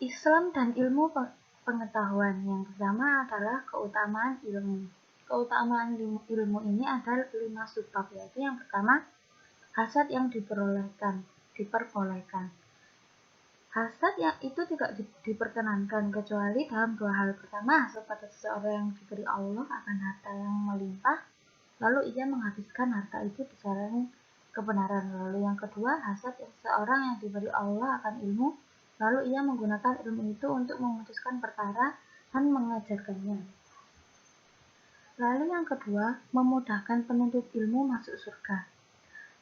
Islam dan ilmu pengetahuan. Yang pertama adalah keutamaan ilmu. Keutamaan ilmu ini ada 5 subbab, yaitu yang pertama, hasad yang diperbolehkan. Hasad yang itu tidak diperkenankan kecuali dalam 2 hal. Pertama, hasad pada seseorang yang diberi Allah akan harta yang melimpah, lalu ia menghabiskan harta itu di jalan kebenaran. Lalu yang kedua, hasad seseorang yang diberi Allah akan ilmu, lalu ia menggunakan ilmu itu untuk memutuskan perkara dan mengajarkannya. Lalu yang kedua, memudahkan penuntut ilmu masuk surga.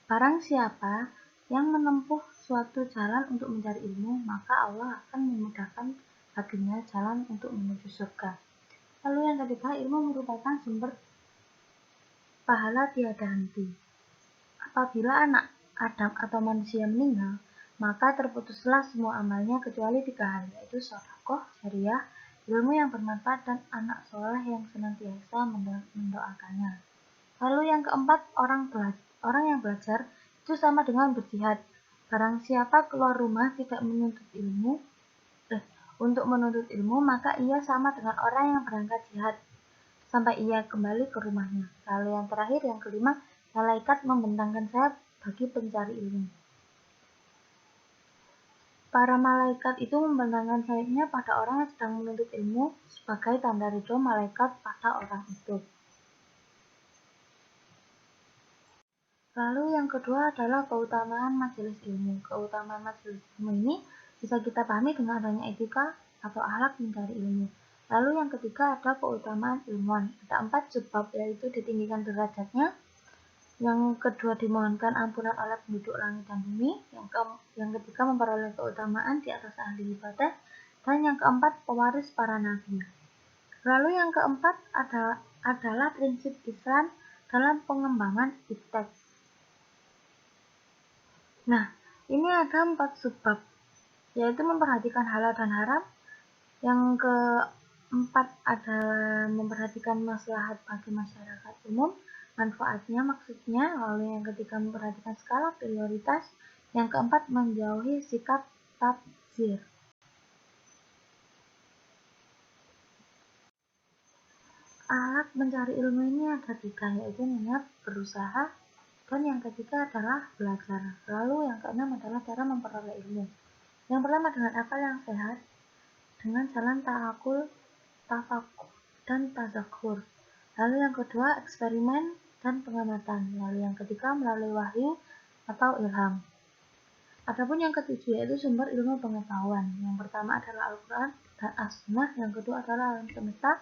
Barang siapa yang menempuh suatu jalan untuk mencari ilmu, maka Allah akan memudahkan baginya jalan untuk menuju surga. Lalu yang ketiga, ilmu merupakan sumber pahala tiada henti. Apabila anak Adam atau manusia meninggal, maka terputuslah semua amalnya kecuali 3 hal, yaitu sedekah jariah, ilmu yang bermanfaat, dan anak soleh yang senantiasa mendoakannya. Lalu yang keempat, orang yang belajar itu sama dengan berjihad. Barang siapa keluar rumah tidak untuk menuntut ilmu, maka ia sama dengan orang yang berangkat jihad sampai ia kembali ke rumahnya. Lalu yang terakhir, yang kelima, malaikat membentangkan sayap bagi pencari ilmu. Para malaikat itu membentangkan sayapnya pada orang yang sedang menuntut ilmu sebagai tanda ridho malaikat pada orang itu. Lalu yang kedua adalah keutamaan majelis ilmu. Keutamaan majelis ilmu ini bisa kita pahami dengan adanya etika atau akhlak mencari ilmu. Lalu yang ketiga ada keutamaan ilmuwan. Ada 4 sebab, yaitu ditinggikan derajatnya. Yang kedua, dimohonkan ampunan oleh penduduk langit dan bumi. Yang ketiga, memperoleh keutamaan di atas ahli ibadah. Dan yang keempat, pewaris para nabi. Lalu yang keempat adalah prinsip Islam dalam pengembangan iptek. Nah, ini ada 4 subbab, yaitu memperhatikan halal dan haram. Yang keempat adalah memperhatikan maslahat bagi masyarakat umum, manfaatnya maksudnya. Lalu yang ketiga, memperhatikan skala prioritas. Yang keempat, menjauhi sikap tabdzir. Alat mencari ilmu ini ada 3, yaitu niat, berusaha, dan yang ketiga adalah belajar. Lalu yang keenam adalah cara memperoleh ilmu. Yang pertama, dengan akal yang sehat, dengan jalan ta'akul, tafakur, dan tazakur. Lalu yang kedua, eksperimen dan pengamatan. Lalu yang ketiga, melalui wahyu atau ilham. Adapun yang ketujuh, yaitu sumber ilmu pengetahuan. Yang pertama adalah Al-Quran dan As-Sunnah. Yang kedua adalah alam semesta.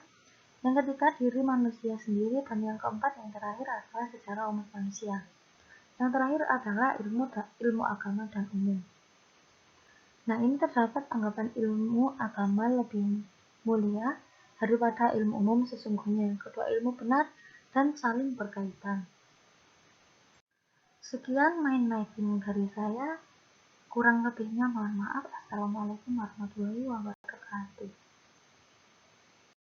Yang ketiga, diri manusia sendiri. Dan yang keempat, yang terakhir adalah sejarah umat manusia. Yang terakhir adalah ilmu agama dan umum. Nah, ini terdapat anggapan ilmu agama lebih mulia daripada ilmu umum sesungguhnya. Kedua ilmu benar dan saling berkaitan. Sekian main mapping dari saya. Kurang lebihnya mohon maaf. Assalamualaikum warahmatullahi wabarakatuh.